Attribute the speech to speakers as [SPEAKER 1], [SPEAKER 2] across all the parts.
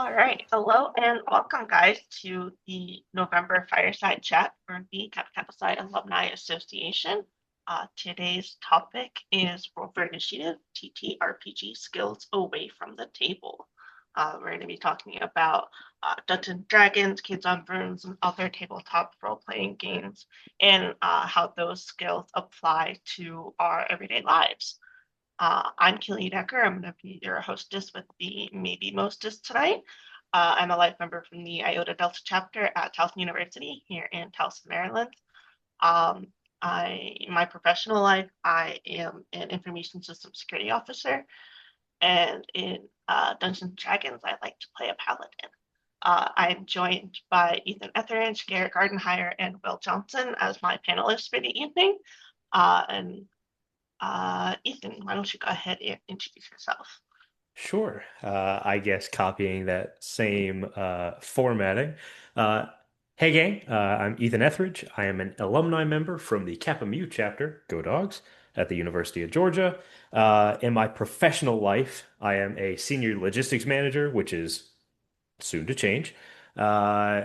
[SPEAKER 1] All right. Hello and welcome, guys, to the November Fireside Chat for the Kappa Alumni Association. Today's topic is Roll for Initiative, TTRPG skills away from the table. We're going to be talking about Dungeons and Dragons, Kids on Brooms, and other tabletop role-playing games, and how those skills apply to our everyday lives. I'm Keely Decker. I'm going to be your hostess with the maybe mostest tonight. I'm a life member from the Iota Delta chapter at Towson University here in Towson, Maryland. My professional life, I am an information system security officer, and in Dungeons and Dragons, I like to play a paladin. I'm joined by Ethan Etheridge, Garrett Gardenhire, and Will Johnson as my panelists for the evening. Ethan, why don't you go ahead and introduce yourself?
[SPEAKER 2] Sure. I guess copying that same formatting. Uh, hey, gang. I'm Ethan Etheridge. I am an alumni member from the Kappa Mu chapter, Go Dogs, at the University of Georgia. In my professional life, I am a senior logistics manager, which is soon to change. Uh,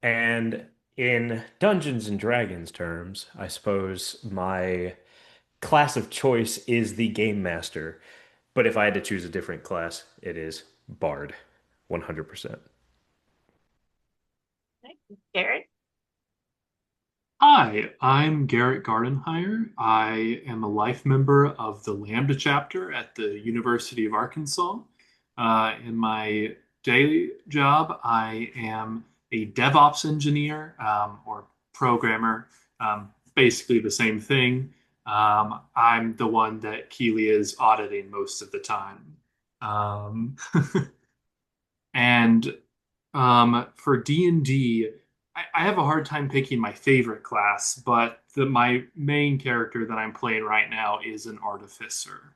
[SPEAKER 2] and in Dungeons and Dragons terms, I suppose my class of choice is the Game Master. But if I had to choose a different class, it is Bard, 100%.
[SPEAKER 1] Okay. Garrett?
[SPEAKER 3] Hi, I'm Garrett Gardenhire. I am a life member of the Lambda chapter at the University of Arkansas. In my daily job, I am a DevOps engineer or programmer, basically the same thing. I'm the one that Keely is auditing most of the time. Um, and for D&D, I have a hard time picking my favorite class, but my main character that I'm playing right now is an artificer.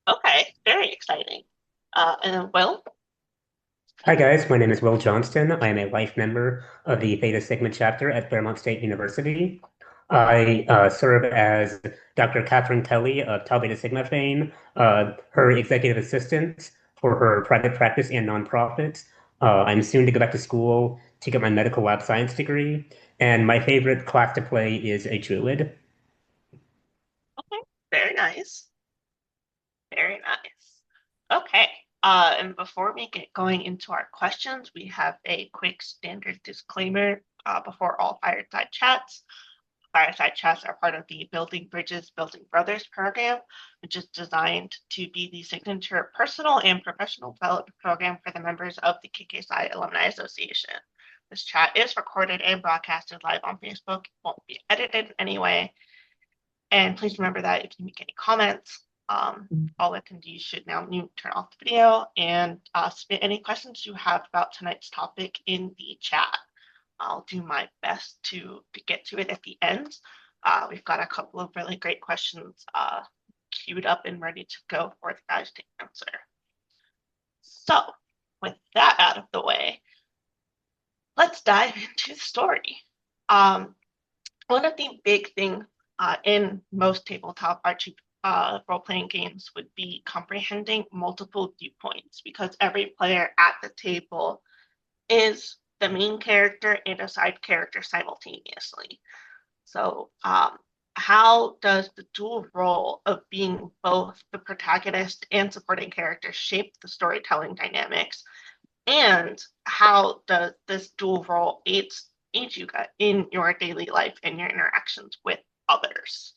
[SPEAKER 1] Okay, very exciting. And Will?
[SPEAKER 4] Hi guys, my name is Will Johnston. I am a life member of the Theta Sigma chapter at Claremont State University. I serve as Dr. Catherine Kelly of Tau Beta Sigma fame, her executive assistant for her private practice and nonprofit. I'm soon to go back to school to get my medical lab science degree, and my favorite class to play is a druid.
[SPEAKER 1] Okay, very nice. Very nice. Okay, and before we get going into our questions, we have a quick standard disclaimer before all fireside chats. Fireside chats are part of the Building Bridges, Building Brothers program, which is designed to be the signature personal and professional development program for the members of the KKSI Alumni Association. This chat is recorded and broadcasted live on Facebook. It won't be edited in any way. And please remember that if you make any comments, all attendees should now mute, turn off the video, and submit any questions you have about tonight's topic in the chat. I'll do my best to get to it at the end. We've got a couple of really great questions queued up and ready to go for the guys to answer. So, with that out of the way, let's dive into the story. One of the big things in most tabletop role-playing games would be comprehending multiple viewpoints because every player at the table is the main character and a side character simultaneously. So, how does the dual role of being both the protagonist and supporting character shape the storytelling dynamics? And how does this dual role aid you guys in your daily life and your interactions with others?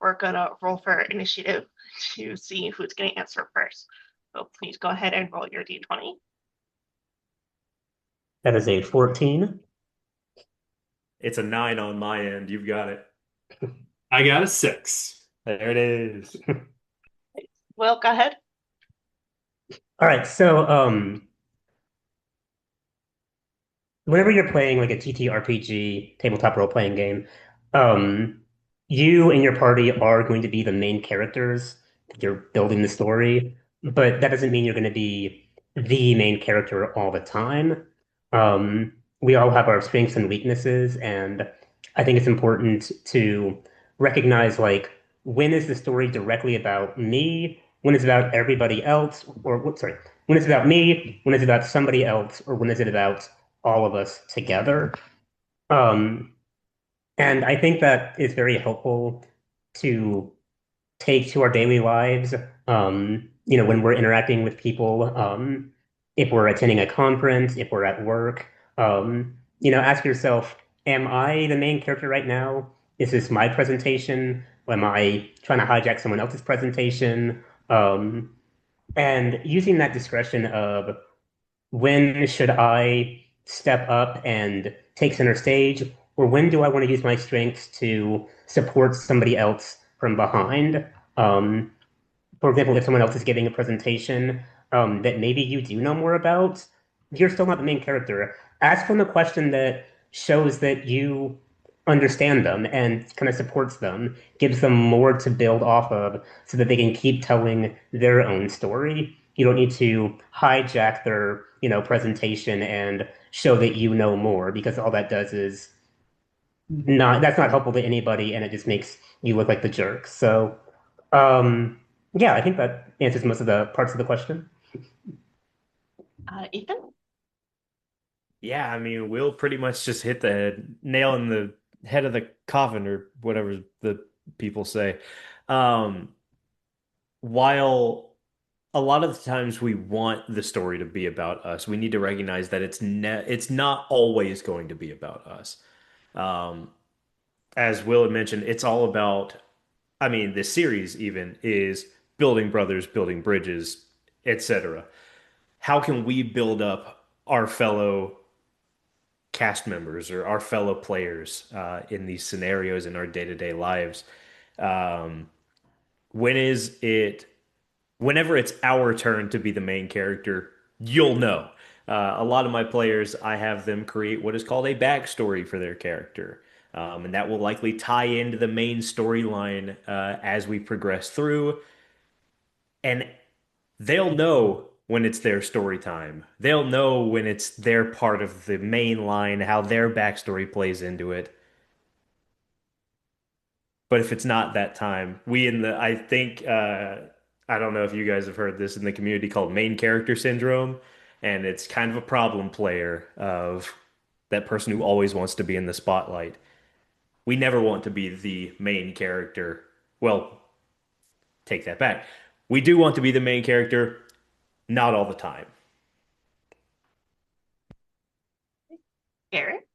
[SPEAKER 1] We're gonna roll for initiative to see who's gonna answer first. So please go ahead and roll your d20.
[SPEAKER 4] That is a 14.
[SPEAKER 2] It's a 9 on my end. You've got it.
[SPEAKER 3] I got a 6.
[SPEAKER 2] There it is.
[SPEAKER 1] Will, go ahead.
[SPEAKER 4] All right, so whenever you're playing like a TTRPG tabletop role-playing game, um, you and your party are going to be the main characters. You're building the story, but that doesn't mean you're going to be the main character all the time. We all have our strengths and weaknesses, and I think it's important to recognize like when is the story directly about me when it's about everybody else, or sorry, when it's about me, when it's about somebody else, or when is it about all of us together? Um, and I think that is very helpful to take to our daily lives. When we're interacting with people, if we're attending a conference, if we're at work, ask yourself, am I the main character right now? Is this my presentation? Am I trying to hijack someone else's presentation? And using that discretion of when should I step up and take center stage, or when do I want to use my strengths to support somebody else from behind? Um, for example, if someone else is giving a presentation that maybe you do know more about, you're still not the main character. Ask them a question that shows that you understand them and kind of supports them, gives them more to build off of so that they can keep telling their own story. You don't need to hijack their, presentation and show that you know more because all that does is that's not helpful to anybody and it just makes you look like the jerk. So, yeah, I think that answers most of the parts of the question.
[SPEAKER 1] Ethan?
[SPEAKER 2] Yeah, I mean, Will pretty much just hit the nail in the head of the coffin or whatever the people say. Um, while a lot of the times we want the story to be about us, we need to recognize that it's not always going to be about us. Um, as Will had mentioned, it's all about, I mean, this series even is building brothers, building bridges, etc. How can we build up our fellow cast members or our fellow players in these scenarios in our day-to-day lives? Um, when is it, whenever it's our turn to be the main character, you'll know. A lot of my players, I have them create what is called a backstory for their character. And that will likely tie into the main storyline as we progress through. And they'll know when it's their story time. They'll know when it's their part of the main line, how their backstory plays into it. But if it's not that time, I think, I don't know if you guys have heard this in the community called main character syndrome. And it's kind of a problem player of that person who always wants to be in the spotlight. We never want to be the main character. Well, take that back. We do want to be the main character, not all the time.
[SPEAKER 1] Garrett?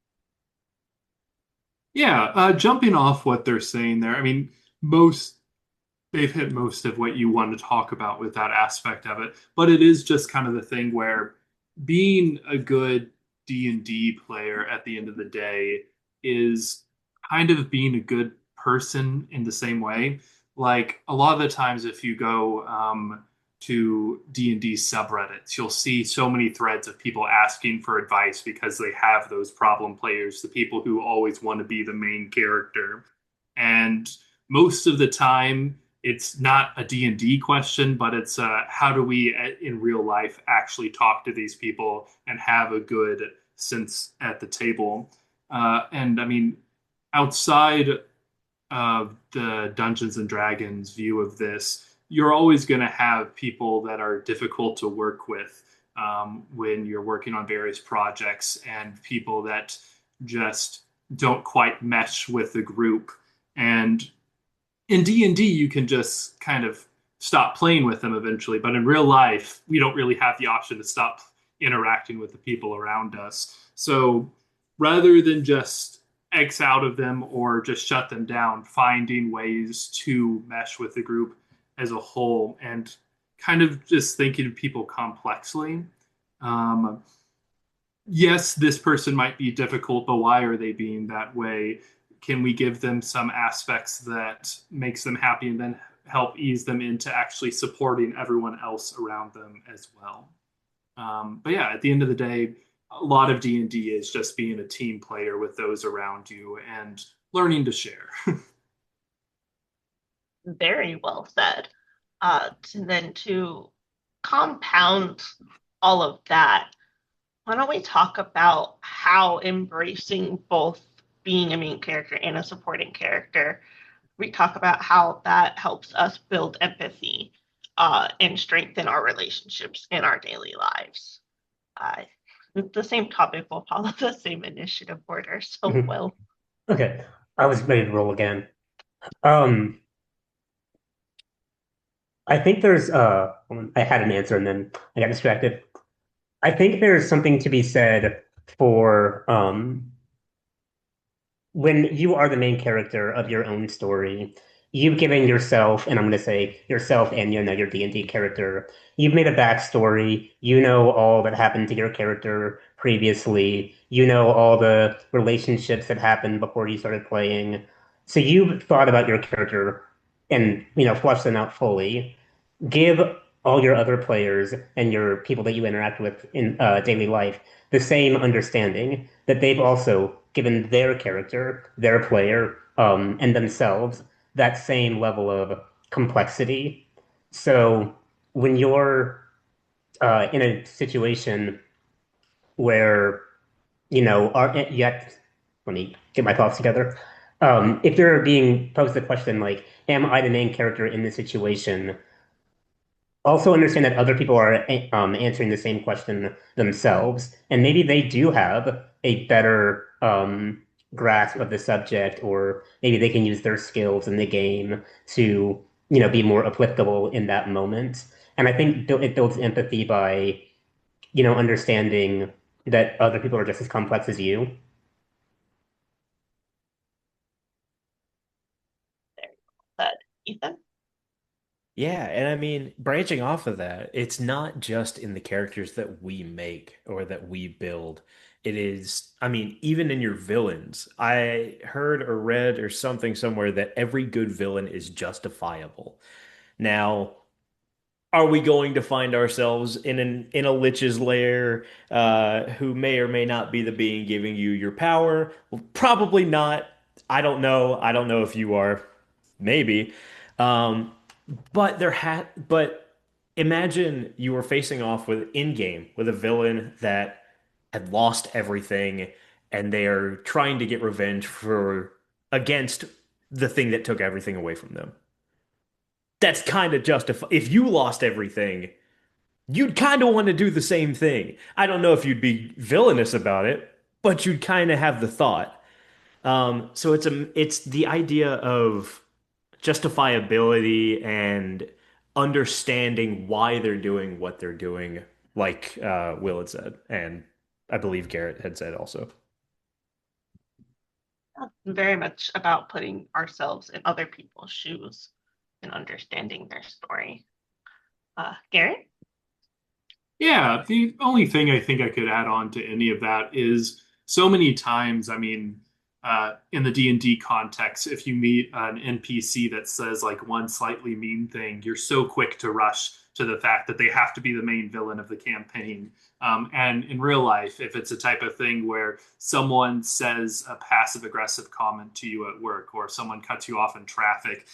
[SPEAKER 3] Yeah, jumping off what they're saying there, I mean, most they've hit most of what you want to talk about with that aspect of it, but it is just kind of the thing where being a good D&D player at the end of the day is kind of being a good person in the same way. Like a lot of the times if you go to D&D subreddits, you'll see so many threads of people asking for advice because they have those problem players, the people who always want to be the main character. And most of the time it's not a D&D question, but it's how do we in real life actually talk to these people and have a good sense at the table. And I mean, outside of the Dungeons and Dragons view of this, you're always going to have people that are difficult to work with when you're working on various projects and people that just don't quite mesh with the group. And in D&D you can just kind of stop playing with them eventually, but in real life we don't really have the option to stop interacting with the people around us. So rather than just X out of them or just shut them down, finding ways to mesh with the group as a whole and kind of just thinking of people complexly. Um, yes, this person might be difficult, but why are they being that way? Can we give them some aspects that makes them happy and then help ease them into actually supporting everyone else around them as well? But yeah, at the end of the day, a lot of D&D is just being a team player with those around you and learning to share.
[SPEAKER 1] Very well said. And then to compound all of that, why don't we talk about how embracing both being a main character and a supporting character, we talk about how that helps us build empathy. and strengthen our relationships in our daily lives. Uh, the same topic will follow the same initiative order, so
[SPEAKER 4] Mhm.
[SPEAKER 1] well.
[SPEAKER 4] Okay, I was ready to roll again. Um, I think there's I had an answer and then I got distracted. I think there's something to be said for when you are the main character of your own story, you've given yourself, and I'm going to say yourself and your D&D character, you've made a backstory. You know all that happened to your character previously. You know all the relationships that happened before you started playing. So you've thought about your character and, fleshed them out fully. Give all your other players and your people that you interact with in daily life the same understanding that they've also given their character, their player, and themselves that same level of complexity. So when you're in a situation where, are yet, let me get my thoughts together. If you're being posed the question like, am I the main character in this situation? Also understand that other people are answering the same question themselves, and maybe they do have a better grasp of the subject, or maybe they can use their skills in the game to, be more applicable in that moment. And I think it builds empathy by, understanding that other people are just as complex as you.
[SPEAKER 1] There you go. Said Ethan.
[SPEAKER 2] Yeah, and I mean, branching off of that, it's not just in the characters that we make or that we build. It is, I mean, even in your villains. I heard or read or something somewhere that every good villain is justifiable. Now, are we going to find ourselves in a lich's lair who may or may not be the being giving you your power? Well, probably not. I don't know. I don't know if you are. Maybe. Um, but imagine you were facing off with in game with a villain that had lost everything and they are trying to get revenge for against the thing that took everything away from them. That's kind of justified. If you lost everything, you'd kind of want to do the same thing. I don't know if you'd be villainous about it, but you'd kind of have the thought. So it's the idea of justifiability and understanding why they're doing what they're doing, like Will had said, and I believe Garrett had said also.
[SPEAKER 1] Very much about putting ourselves in other people's shoes and understanding their story. Garrett?
[SPEAKER 3] Yeah, the only thing I think I could add on to any of that is so many times, I mean, in the D&D context, if you meet an NPC that says like one slightly mean thing, you're so quick to rush to the fact that they have to be the main villain of the campaign. And in real life, if it's a type of thing where someone says a passive aggressive comment to you at work or someone cuts you off in traffic,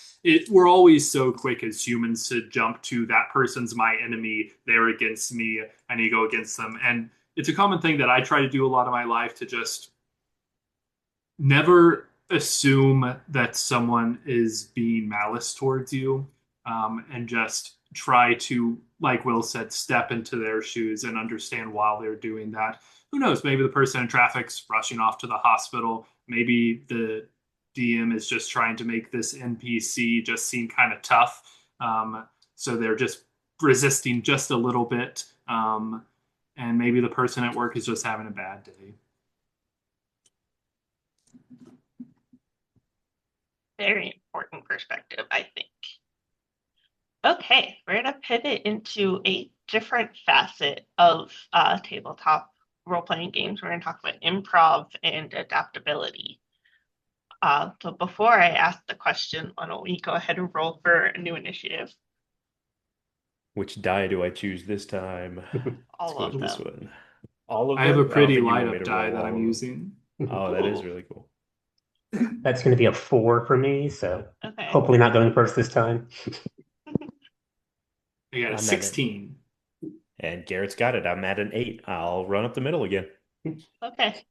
[SPEAKER 3] we're always so quick as humans to jump to that person's my enemy, they're against me, I need to go against them. And it's a common thing that I try to do a lot of my life to just never assume that someone is being malice towards you, and just try to, like Will said, step into their shoes and understand while they're doing that. Who knows? Maybe the person in traffic's rushing off to the hospital. Maybe the DM is just trying to make this NPC just seem kind of tough. So they're just resisting just a little bit. And maybe the person at work is just having a bad day.
[SPEAKER 1] Very important perspective, I think. Okay, we're going to pivot into a different facet of tabletop role-playing games. We're going to talk about improv and adaptability. So before I ask the question, why don't we go ahead and roll for a new initiative?
[SPEAKER 2] Which die do I choose this time? Let's
[SPEAKER 1] All
[SPEAKER 2] go
[SPEAKER 1] of
[SPEAKER 2] with this
[SPEAKER 1] them.
[SPEAKER 2] one. All of
[SPEAKER 3] I have a
[SPEAKER 2] them? I don't
[SPEAKER 3] pretty
[SPEAKER 2] think you
[SPEAKER 3] light
[SPEAKER 2] want me
[SPEAKER 3] up
[SPEAKER 2] to
[SPEAKER 3] die
[SPEAKER 2] roll
[SPEAKER 3] that
[SPEAKER 2] all
[SPEAKER 3] I'm
[SPEAKER 2] of them.
[SPEAKER 3] using.
[SPEAKER 2] Oh, that is
[SPEAKER 3] Cool.
[SPEAKER 2] really cool.
[SPEAKER 4] That's going to be a 4 for me, so
[SPEAKER 1] Okay.
[SPEAKER 4] hopefully not going first this time.
[SPEAKER 3] I got a
[SPEAKER 2] I'm at an
[SPEAKER 3] 16.
[SPEAKER 2] And Garrett's got it. I'm at an 8. I'll run up the middle again.
[SPEAKER 1] Okay.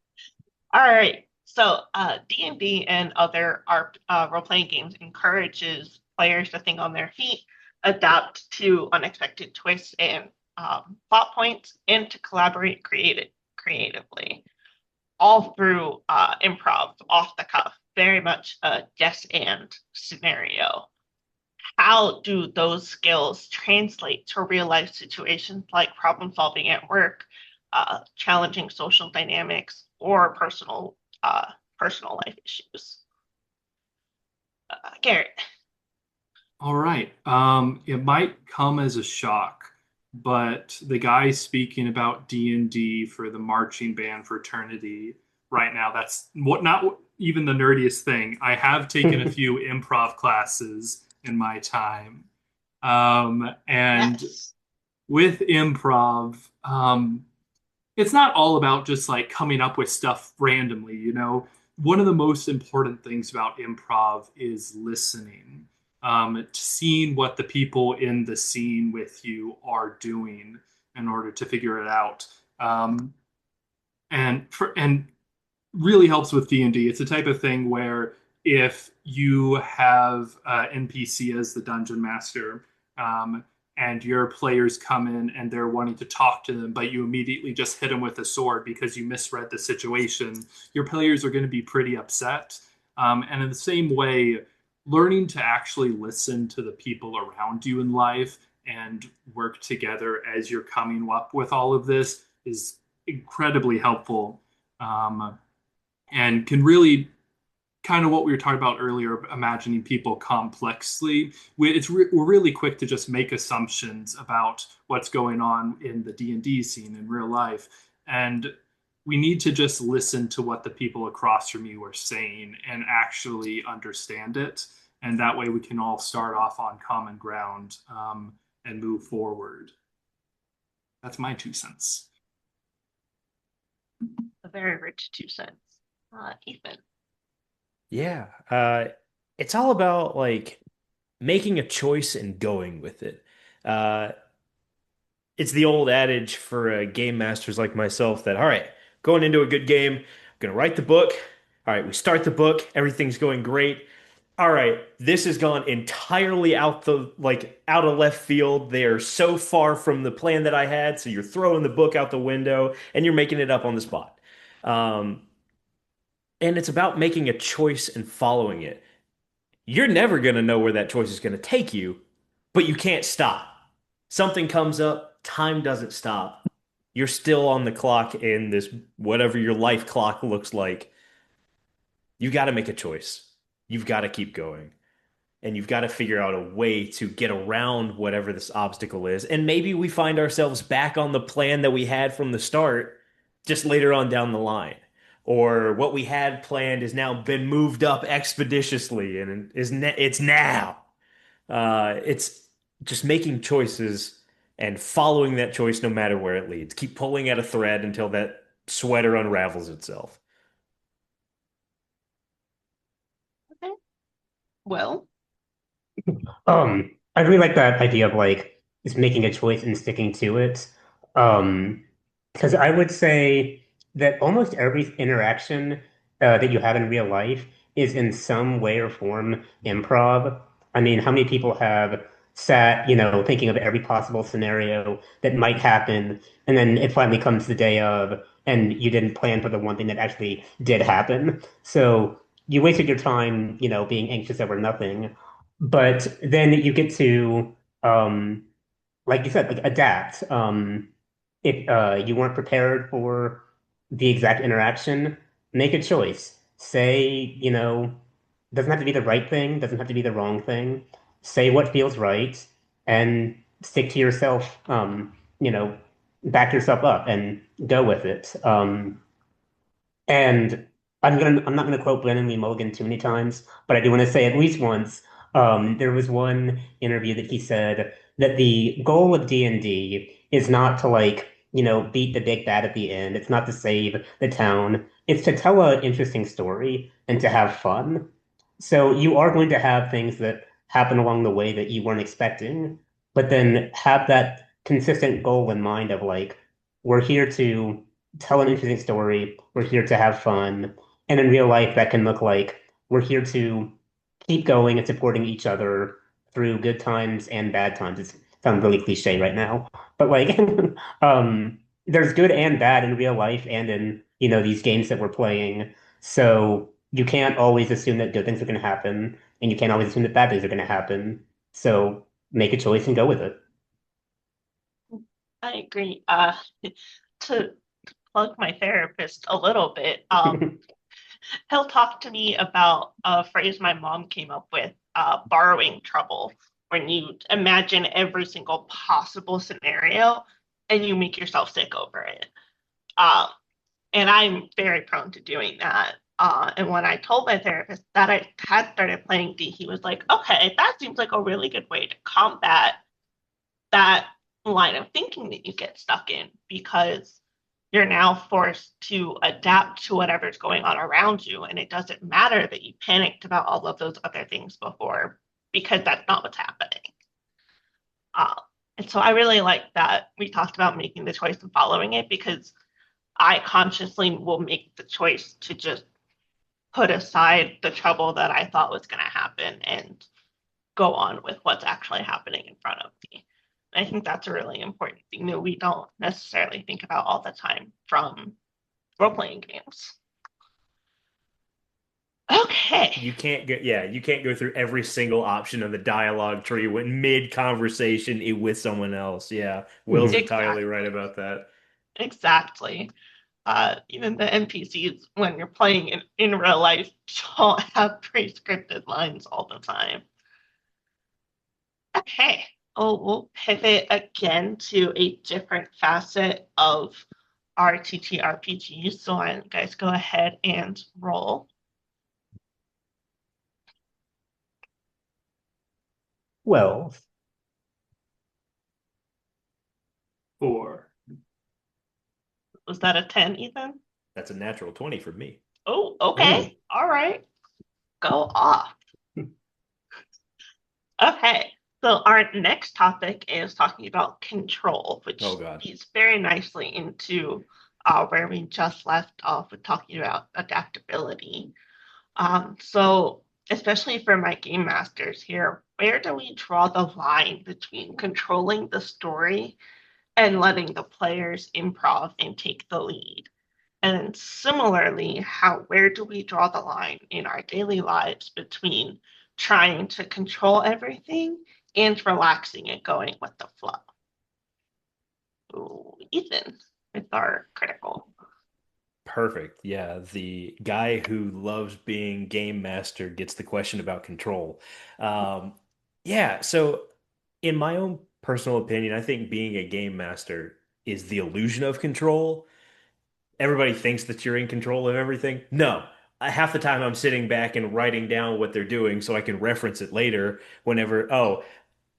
[SPEAKER 1] All right. So, D&D and other role-playing games encourages players to think on their feet, adapt to unexpected twists and plot points, and to collaborate creatively, all through improv, off the cuff, very much a yes and scenario. How do those skills translate to real life situations like problem solving at work, challenging social dynamics, or personal life issues? Garrett.
[SPEAKER 3] All right. It might come as a shock, but the guy speaking about D&D for the marching band fraternity right now, that's what not even the nerdiest thing. I have taken a few improv classes in my time. And
[SPEAKER 1] Yes.
[SPEAKER 3] with improv, it's not all about just like coming up with stuff randomly, you know. One of the most important things about improv is listening, seeing what the people in the scene with you are doing in order to figure it out. And really helps with D&D. It's a type of thing where if you have NPC as the dungeon master, um, and your players come in and they're wanting to talk to them, but you immediately just hit them with a sword because you misread the situation, your players are going to be pretty upset. And in the same way, learning to actually listen to the people around you in life and work together as you're coming up with all of this is incredibly helpful. And can really kind of what we were talking about earlier, imagining people complexly. We're really quick to just make assumptions about what's going on in the D&D scene in real life, and we need to just listen to what the people across from you are saying and actually understand it, and that way we can all start off on common ground, and move forward. That's my 2 cents.
[SPEAKER 1] A very rich 2 cents. Ethan.
[SPEAKER 2] Yeah. It's all about like making a choice and going with it. Uh, it's the old adage for game masters like myself that, all right, going into a good game, I'm gonna write the book. All right, we start the book, everything's going great. All right, this has gone entirely out of left field. They are so far from the plan that I had, so you're throwing the book out the window and you're making it up on the spot. Um, and it's about making a choice and following it. You're never going to know where that choice is going to take you, but you can't stop. Something comes up, time doesn't stop. You're still on the clock in this, whatever your life clock looks like. You got to make a choice. You've got to keep going. And you've got to figure out a way to get around whatever this obstacle is. And maybe we find ourselves back on the plan that we had from the start, just later on down the line. Or what we had planned has now been moved up expeditiously and it's now. It's just making choices and following that choice no matter where it leads. Keep pulling at a thread until that sweater unravels itself.
[SPEAKER 1] Okay. Well,
[SPEAKER 4] I really like that idea of like just making a choice and sticking to it. Um, because I would say that almost every interaction that you have in real life is in some way or form improv. I mean, how many people have sat, thinking of every possible scenario that might happen, and then it finally comes the day of, and you didn't plan for the one thing that actually did happen. So you wasted your time, being anxious over nothing. But then you get to, like you said, like adapt. If you weren't prepared for the exact interaction, make a choice. Say, doesn't have to be the right thing, doesn't have to be the wrong thing. Say what feels right and stick to yourself. Back yourself up and go with it. And I'm not gonna quote Brennan Lee Mulligan too many times, but I do want to say at least once, there was one interview that he said that the goal of D&D is not to like, beat the big bad at the end. It's not to save the town. It's to tell an interesting story and to have fun. So you are going to have things that happen along the way that you weren't expecting, but then have that consistent goal in mind of like, we're here to tell an interesting story. We're here to have fun. And in real life, that can look like we're here to keep going and supporting each other through good times and bad times. It sounds really cliche right now, but like, there's good and bad in real life and in, these games that we're playing. So you can't always assume that good things are going to happen, and you can't always assume that bad things are going to happen. So make a choice and go with it.
[SPEAKER 1] I agree. To plug my therapist a little bit, he'll talk to me about a phrase my mom came up with, borrowing trouble, when you imagine every single possible scenario and you make yourself sick over it. Um, and I'm very prone to doing that. And when I told my therapist that I had started playing D, he was like, okay, that seems like a really good way to combat that line of thinking that you get stuck in because you're now forced to adapt to whatever's going on around you. And it doesn't matter that you panicked about all of those other things before because that's not what's happening. Uh, and so I really like that we talked about making the choice and following it because I consciously will make the choice to just put aside the trouble that I thought was going to happen and go on with what's actually happening in front of me. I think that's a really important thing that we don't necessarily think about all the time from role playing games. Okay.
[SPEAKER 2] You can't go through every single option of the dialogue tree when mid conversation with someone else. Yeah, Will's
[SPEAKER 4] Mhm.
[SPEAKER 2] entirely right
[SPEAKER 1] Exactly.
[SPEAKER 2] about that.
[SPEAKER 1] Exactly. Even the NPCs, when you're playing in real life, don't have pre-scripted lines all the time. Okay. Oh, we'll pivot again to a different facet of our TTRPGs. So I guys go ahead and roll.
[SPEAKER 4] Well,
[SPEAKER 3] Four.
[SPEAKER 1] Was that a 10, Ethan?
[SPEAKER 2] That's a natural 20 for me.
[SPEAKER 1] Oh,
[SPEAKER 4] oh,
[SPEAKER 1] okay. All right. Go off. Okay. So our next topic is talking about control,
[SPEAKER 2] Oh
[SPEAKER 1] which
[SPEAKER 2] God.
[SPEAKER 1] leads very nicely into where we just left off with talking about adaptability. So especially for my game masters here, where do we draw the line between controlling the story and letting the players improv and take the lead? And similarly, where do we draw the line in our daily lives between trying to control everything and relaxing and going with the flow? Ooh, Ethan, with our critical.
[SPEAKER 2] Perfect. Yeah, the guy who loves being game master gets the question about control. Um, yeah, so in my own personal opinion, I think being a game master is the illusion of control. Everybody thinks that you're in control of everything. No. Half the time I'm sitting back and writing down what they're doing so I can reference it later whenever,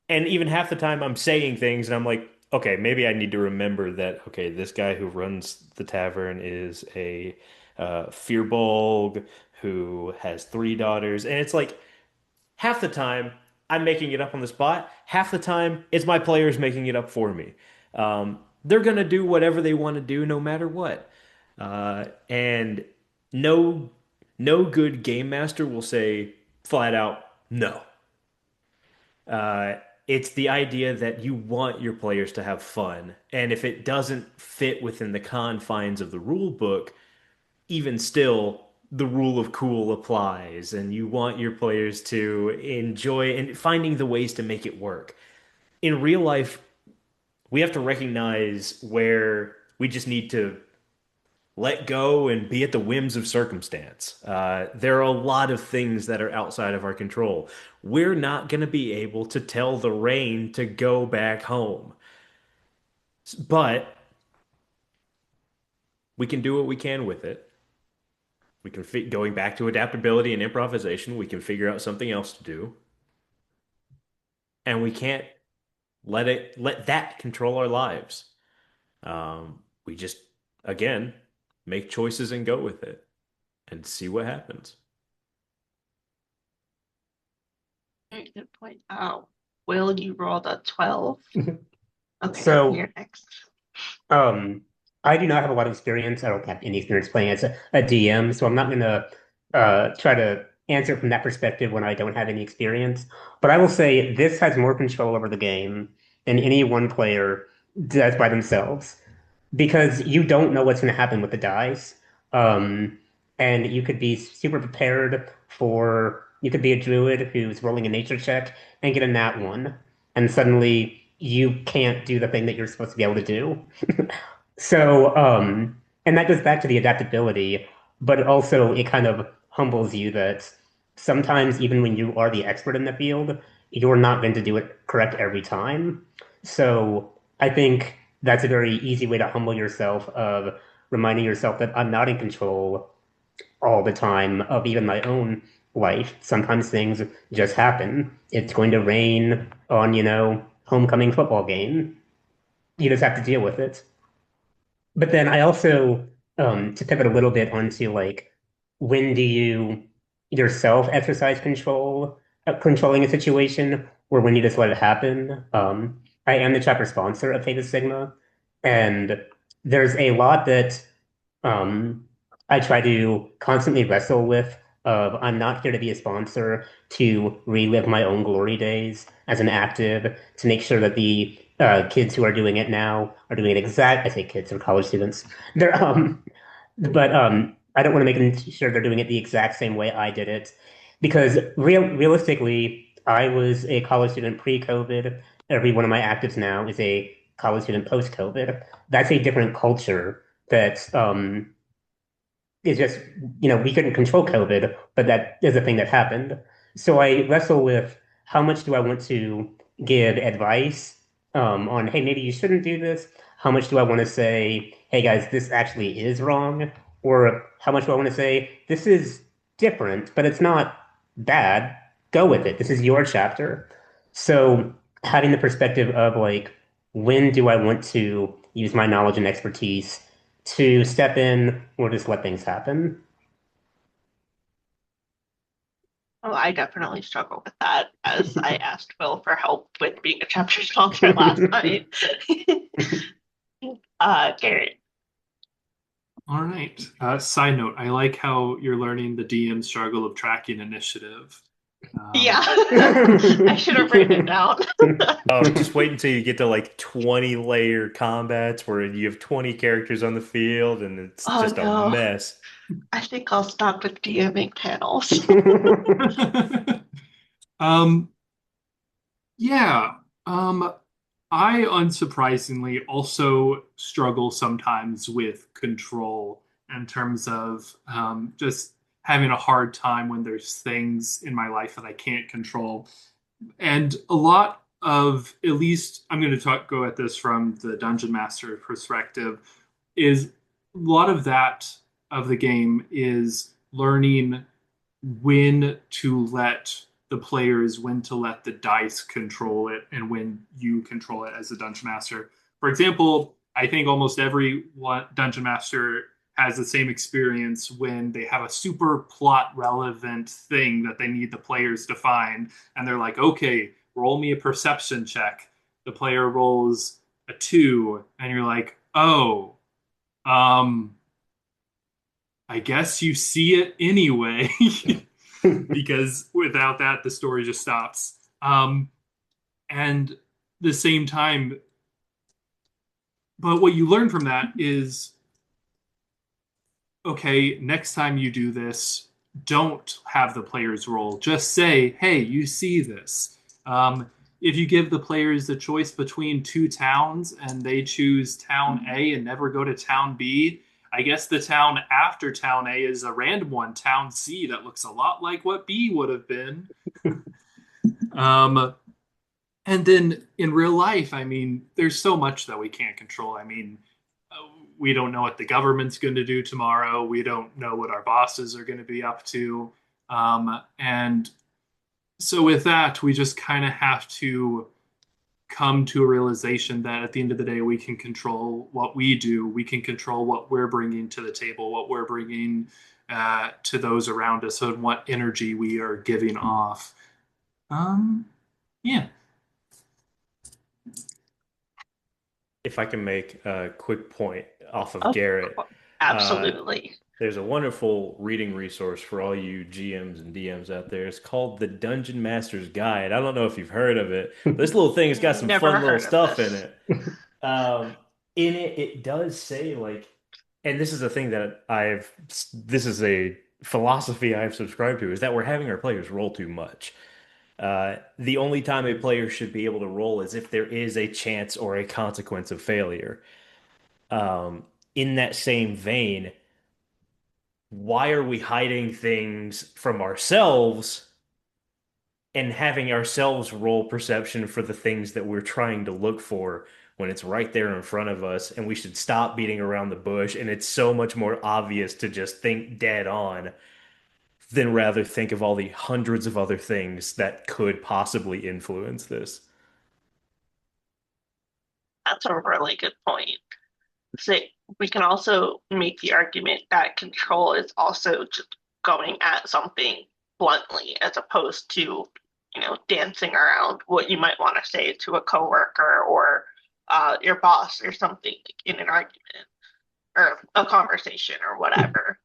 [SPEAKER 2] and even half the time I'm saying things and I'm like, okay, maybe I need to remember that, okay, this guy who runs the tavern is a Fearbolg who has three daughters. And it's like half the time I'm making it up on the spot. Half the time it's my players making it up for me. They're going to do whatever they want to do no matter what. And no, no good game master will say flat out, no. Uh, it's the idea that you want your players to have fun. And if it doesn't fit within the confines of the rule book, even still, the rule of cool applies. And you want your players to enjoy and finding the ways to make it work. In real life, we have to recognize where we just need to let go and be at the whims of circumstance. There are a lot of things that are outside of our control. We're not going to be able to tell the rain to go back home, but we can do what we can with it. We can going back to adaptability and improvisation. We can figure out something else to do, and we can't let that control our lives. We just again make choices and go with it and see what happens.
[SPEAKER 1] Very good point. Will, you rolled a 12? Okay,
[SPEAKER 4] so
[SPEAKER 1] you're next.
[SPEAKER 4] um, I do not have a lot of experience. I don't have any experience playing as a DM, so I'm not gonna try to answer from that perspective when I don't have any experience. But I will say this has more control over the game than any one player does by themselves because you don't know what's going to happen with the dice. Um, and you could be super prepared you could be a druid who's rolling a nature check and get a nat one, and suddenly you can't do the thing that you're supposed to be able to do. So, and that goes back to the adaptability, but also it kind of humbles you that sometimes, even when you are the expert in the field, you're not going to do it correct every time. So, I think that's a very easy way to humble yourself of reminding yourself that I'm not in control all the time of even my own life. Sometimes things just happen. It's going to rain on, homecoming football game. You just have to deal with it. But then I also, to pivot a little bit onto like, when do you yourself exercise controlling a situation, or when you just let it happen? I am the chapter sponsor of Theta Sigma, and there's a lot that um, I try to constantly wrestle with of I'm not here to be a sponsor to relive my own glory days as an active, to make sure that the kids who are doing it now are doing it I say kids or college students. They're but I don't want to make sure they're doing it the exact same way I did it because realistically, I was a college student pre-COVID. Every one of my actives now is a college student post-COVID. That's a different culture that it's just, we couldn't control COVID, but that is a thing that happened. So I wrestle with how much do I want to give advice on, hey, maybe you shouldn't do this? How much do I want to say, hey, guys, this actually is wrong? Or how much do I want to say, this is different, but it's not bad. Go with it. This is your chapter. So having the perspective of like, when do I want to use my knowledge and expertise to step in or just let things happen.
[SPEAKER 1] Oh, I definitely struggle with that as I asked Will for help with being a chapter sponsor last night. Garrett.
[SPEAKER 3] All right. Side note, I like how you're learning the DM struggle of tracking initiative.
[SPEAKER 1] Yeah,
[SPEAKER 3] Um,
[SPEAKER 1] I should have written it down.
[SPEAKER 2] Oh, just wait until you get to like 20 layer combats where you have 20 characters on the field and it's
[SPEAKER 1] Oh
[SPEAKER 2] just a
[SPEAKER 1] no,
[SPEAKER 2] mess.
[SPEAKER 1] I think I'll stop with DMing panels.
[SPEAKER 3] um, yeah. Um, I unsurprisingly also struggle sometimes with control in terms of just having a hard time when there's things in my life that I can't control. And a lot of, at least I'm going to go at this from the dungeon master perspective, is a lot of that of the game is learning when to let the players, when to let the dice control it, and when you control it as a dungeon master. For example, I think almost every dungeon master has the same experience when they have a super plot relevant thing that they need the players to find, and they're like, okay, roll me a perception check. The player rolls a two, and you're like, oh, um, I guess you see it anyway. Because without that, the story just stops. And the same time, but what you learn from that is okay, next time you do this, don't have the players roll. Just say, hey, you see this. If you give the players the choice between two towns and they choose town A and never go to town B, I guess the town after town A is a random one, town C, that looks a lot like what B would have been. Um, and then in real life, I mean, there's so much that we can't control. I mean, we don't know what the government's going to do tomorrow. We don't know what our bosses are going to be up to. And so with that, we just kind of have to come to a realization that at the end of the day, we can control what we do. We can control what we're bringing to the table, what we're bringing to those around us, and what energy we are giving off. Um, yeah.
[SPEAKER 2] If I can make a quick point off of
[SPEAKER 1] Of
[SPEAKER 2] Garrett, uh,
[SPEAKER 1] absolutely.
[SPEAKER 2] There's a wonderful reading resource for all you GMs and DMs out there. It's called The Dungeon Master's Guide. I don't know if you've heard of it, but this little thing has got some
[SPEAKER 1] Never
[SPEAKER 2] fun little
[SPEAKER 1] heard of
[SPEAKER 2] stuff in
[SPEAKER 1] this.
[SPEAKER 2] it. Um, in it, it does say like, and this is a thing that this is a philosophy I've subscribed to, is that we're having our players roll too much. The only time a player should be able to roll is if there is a chance or a consequence of failure. Um, in that same vein, why are we hiding things from ourselves and having ourselves roll perception for the things that we're trying to look for when it's right there in front of us? And we should stop beating around the bush. And it's so much more obvious to just think dead on than rather think of all the hundreds of other things that could possibly influence this.
[SPEAKER 1] That's a really good point. So we can also make the argument that control is also just going at something bluntly as opposed to, dancing around what you might want to say to a coworker or your boss or something like in an argument or a conversation or whatever.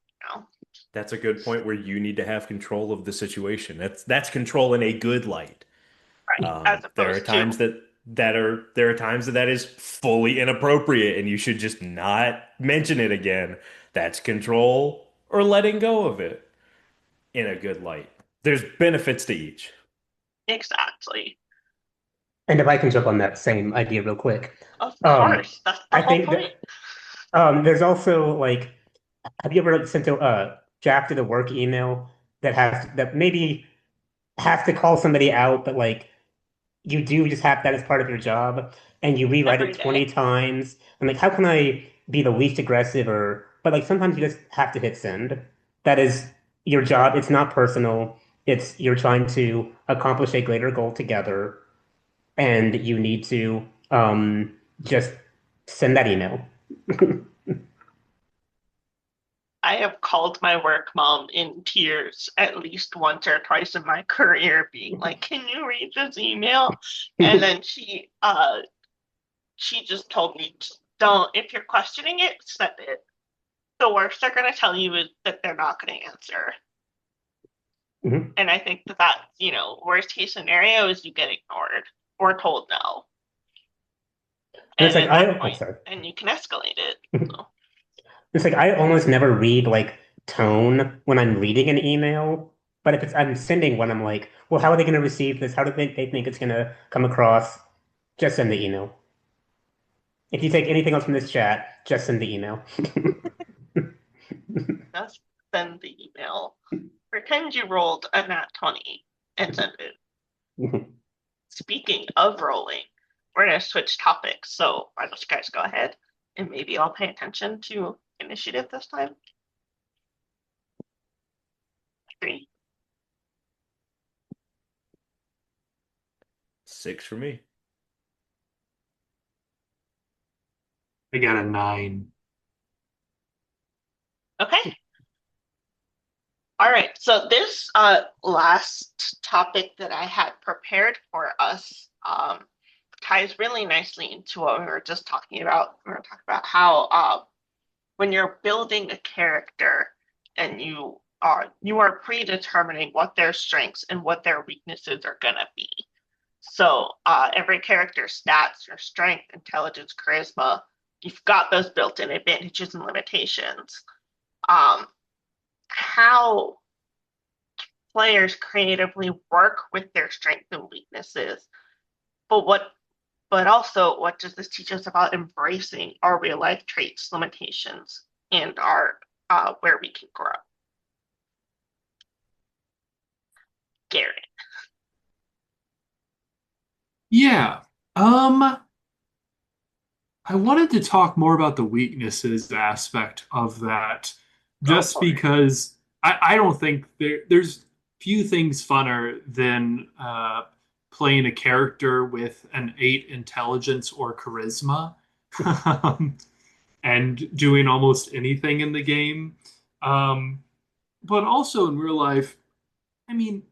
[SPEAKER 2] That's a good point where you need to have control of the situation. That's control in a good light.
[SPEAKER 1] Right? As
[SPEAKER 2] There are
[SPEAKER 1] opposed to
[SPEAKER 2] times there are times that is fully inappropriate and you should just not mention it again. That's control or letting go of it in a good light. There's benefits to each.
[SPEAKER 1] exactly.
[SPEAKER 4] And if I can jump on that same idea real quick,
[SPEAKER 1] Of
[SPEAKER 4] um,
[SPEAKER 1] course, that's the
[SPEAKER 4] I
[SPEAKER 1] whole
[SPEAKER 4] think
[SPEAKER 1] point.
[SPEAKER 4] that there's also like, have you ever sent a drafted a work email that maybe has to call somebody out, but like you do just have that as part of your job, and you rewrite
[SPEAKER 1] Every
[SPEAKER 4] it 20
[SPEAKER 1] day.
[SPEAKER 4] times. I'm like, how can I be the least aggressive but like sometimes you just have to hit send. That is your job. It's not personal. It's you're trying to accomplish a greater goal together, and you need to just send that email.
[SPEAKER 1] I have called my work mom in tears at least once or twice in my career, being like, "Can you read this email?" And then she just told me, "Don't. If you're questioning it, send it. The worst they're gonna tell you is that they're not gonna answer."
[SPEAKER 4] Mhm.
[SPEAKER 1] And I think that worst case scenario is you get ignored or told no,
[SPEAKER 4] And it's
[SPEAKER 1] and
[SPEAKER 4] like
[SPEAKER 1] at that
[SPEAKER 4] oh
[SPEAKER 1] point,
[SPEAKER 4] sorry.
[SPEAKER 1] and you can escalate it. So,
[SPEAKER 4] It's like I almost never read like tone when I'm reading an email, but if it's I'm sending one, I'm like, well, how are they going to receive this? How do they think it's going to come across? Just send the email. If you take anything else from this chat, just send the email.
[SPEAKER 1] just send the email. Pretend you rolled a nat 20 and send it. Speaking of rolling, we're going to switch topics. So why don't you guys go ahead and maybe I'll pay attention to initiative this time? Three.
[SPEAKER 2] 6 for me.
[SPEAKER 3] I got a 9.
[SPEAKER 1] Okay. All right. So this last topic that I had prepared for us ties really nicely into what we were just talking about. We were talking about how when you're building a character and you are predetermining what their strengths and what their weaknesses are gonna be. So every character's stats, your strength, intelligence, charisma, you've got those built-in advantages and limitations. Um, how players creatively work with their strengths and weaknesses, but also what does this teach us about embracing our real life traits, limitations, and our where we can grow? Garrett.
[SPEAKER 3] Yeah. Um, I wanted to talk more about the weaknesses aspect of that,
[SPEAKER 1] Go
[SPEAKER 3] just
[SPEAKER 1] for it.
[SPEAKER 3] because I don't think there's few things funner than playing a character with an 8 intelligence or charisma, and doing almost anything in the game. Um, but also in real life, I mean,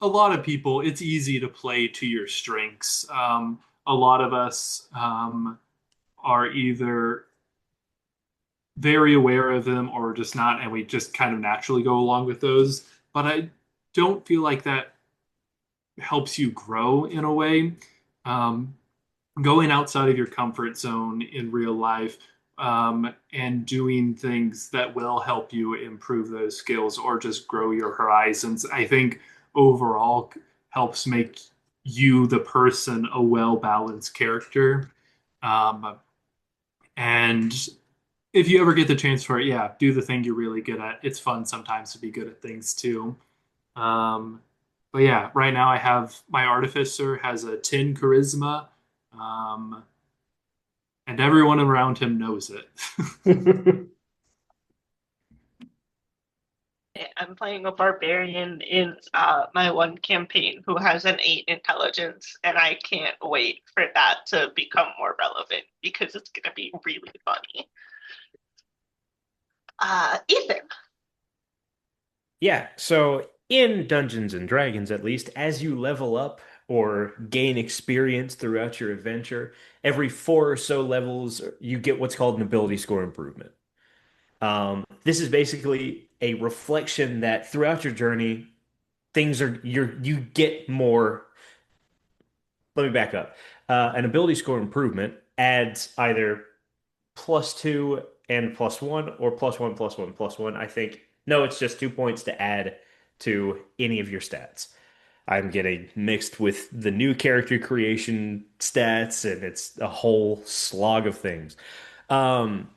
[SPEAKER 3] a lot of people, it's easy to play to your strengths. A lot of us are either very aware of them or just not, and we just kind of naturally go along with those. But I don't feel like that helps you grow in a way. Um, Going outside of your comfort zone in real life, and doing things that will help you improve those skills or just grow your horizons, I think overall helps make you, the person, a well balanced character. Um, and if you ever get the chance for it, yeah, do the thing you're really good at. It's fun sometimes to be good at things too. Um, but yeah, right now I have my artificer has a 10 charisma, um, and everyone around him knows it.
[SPEAKER 1] I'm playing a barbarian in my one campaign who has an 8 intelligence, and I can't wait for that to become more relevant because it's going to be really funny. Ethan.
[SPEAKER 2] Yeah, so in Dungeons and Dragons, at least, as you level up or gain experience throughout your adventure, every four or so levels, you get what's called an ability score improvement. This is basically a reflection that throughout your journey, you get more. Let me back up. An ability score improvement adds either +2 and +1, or +1, +1, +1. I think, no, it's just 2 points to add to any of your stats. I'm getting mixed with the new character creation stats, and it's a whole slog of things. Um,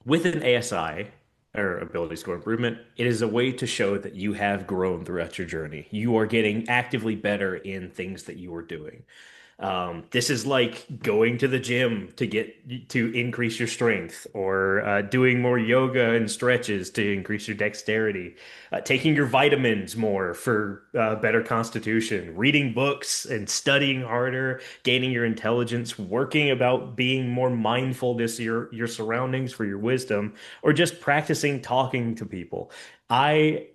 [SPEAKER 2] with an ASI, or ability score improvement, it is a way to show that you have grown throughout your journey. You are getting actively better in things that you are doing. This is like going to the gym to increase your strength, or doing more yoga and stretches to increase your dexterity, taking your vitamins more for better constitution, reading books and studying harder, gaining your intelligence, working about being more mindful to your surroundings for your wisdom, or just practicing talking to people. I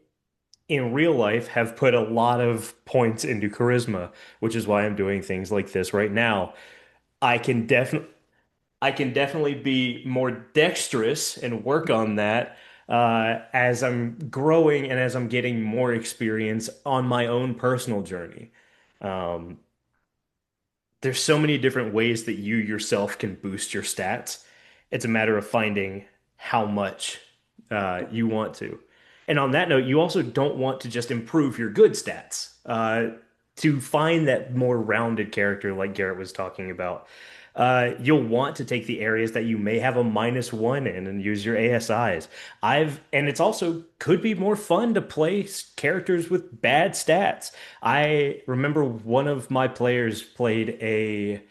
[SPEAKER 2] in real life have put a lot of points into charisma, which is why I'm doing things like this right now. I can definitely I can definitely be more dexterous and work on that as I'm growing and as I'm getting more experience on my own personal journey. Um, there's so many different ways that you yourself can boost your stats. It's a matter of finding how much you want to. And on that note, you also don't want to just improve your good stats. To find that more rounded character like Garrett was talking about, you'll want to take the areas that you may have a -1 in and use your ASIs. And it's also could be more fun to play characters with bad stats. I remember one of my players played a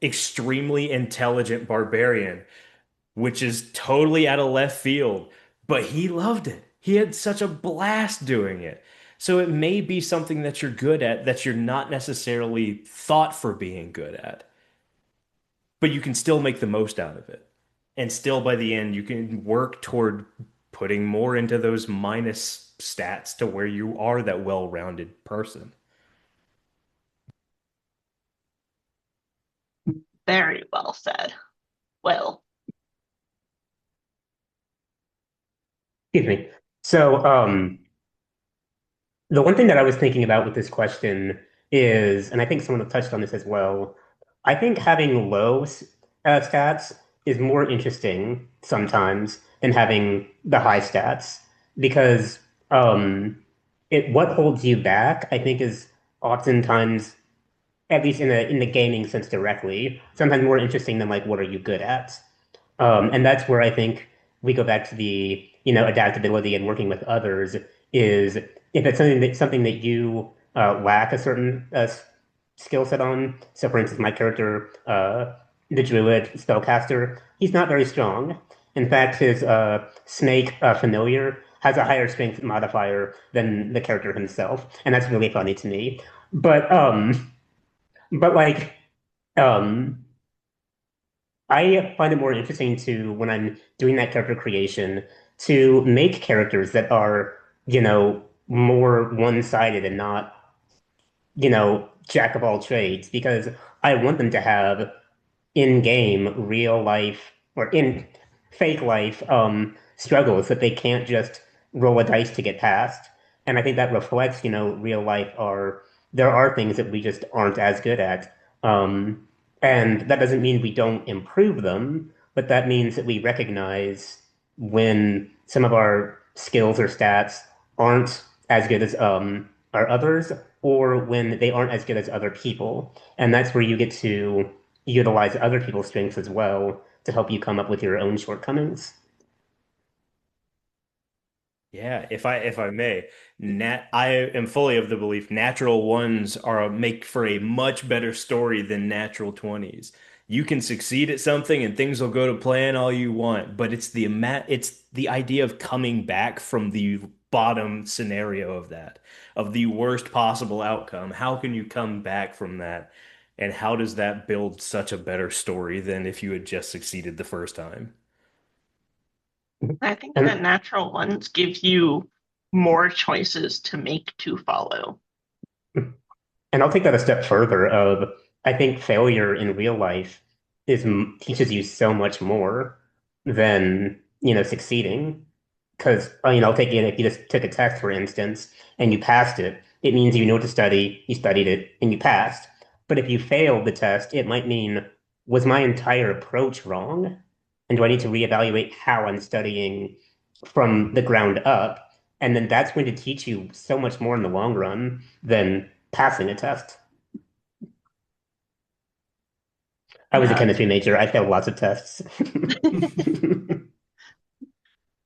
[SPEAKER 2] extremely intelligent barbarian, which is totally out of left field, but he loved it. He had such a blast doing it. So it may be something that you're good at that you're not necessarily thought for being good at, but you can still make the most out of it. And still by the end, you can work toward putting more into those minus stats to where you are that well-rounded person.
[SPEAKER 1] Very well said. Well,
[SPEAKER 4] Excuse me. So, the one thing that I was thinking about with this question is, and I think someone touched on this as well, I think having stats is more interesting sometimes than having the high stats because what holds you back, I think, is oftentimes, at least in the gaming sense directly, sometimes more interesting than like what are you good at. And that's where I think we go back to the, adaptability and working with others is if it's something that you lack a certain skill set on. So, for instance, my character, the druid spellcaster, he's not very strong. In fact, his snake familiar has a higher strength modifier than the character himself, and that's really funny to me. But like, um, I find it more interesting to when I'm doing that character creation to make characters that are, more one-sided and not, jack of all trades because I want them to have in-game real life or in fake life struggles that they can't just roll a dice to get past. And I think that reflects, real life are there are things that we just aren't as good at. Um, and that doesn't mean we don't improve them, but that means that we recognize when some of our skills or stats aren't as good as our others, or when they aren't as good as other people. And that's where you get to utilize other people's strengths as well to help you come up with your own shortcomings.
[SPEAKER 2] Yeah, if I may, I am fully of the belief natural ones make for a much better story than natural 20s. You can succeed at something and things will go to plan all you want, but it's the idea of coming back from the bottom scenario of that, of the worst possible outcome. How can you come back from that? And how does that build such a better story than if you had just succeeded the first time?
[SPEAKER 1] I think the
[SPEAKER 4] And
[SPEAKER 1] natural ones give you more choices to make to follow.
[SPEAKER 4] And I'll take that a step further of I think failure in real life teaches you so much more than, succeeding. Because, I'll take it if you just took a test, for instance, and you passed it, it means you know what to study, you studied it, and you passed. But if you failed the test, it might mean, was my entire approach wrong? And do I need to reevaluate how I'm studying from the ground up? And then that's going to teach you so much more in the long run than passing a test. I was a
[SPEAKER 1] Yeah.
[SPEAKER 4] chemistry major. I failed lots of tests.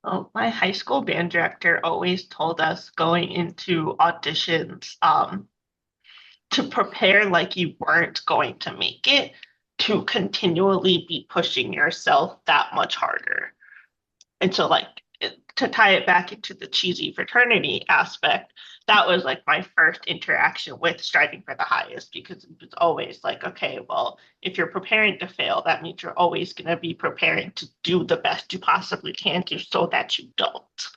[SPEAKER 1] Oh, my high school band director always told us going into auditions, to prepare like you weren't going to make it, to continually be pushing yourself that much harder. And so, like, to tie it back into the cheesy fraternity aspect, that was like my first interaction with striving for the highest because it was always like, okay, well, if you're preparing to fail, that means you're always going to be preparing to do the best you possibly can do so that you don't.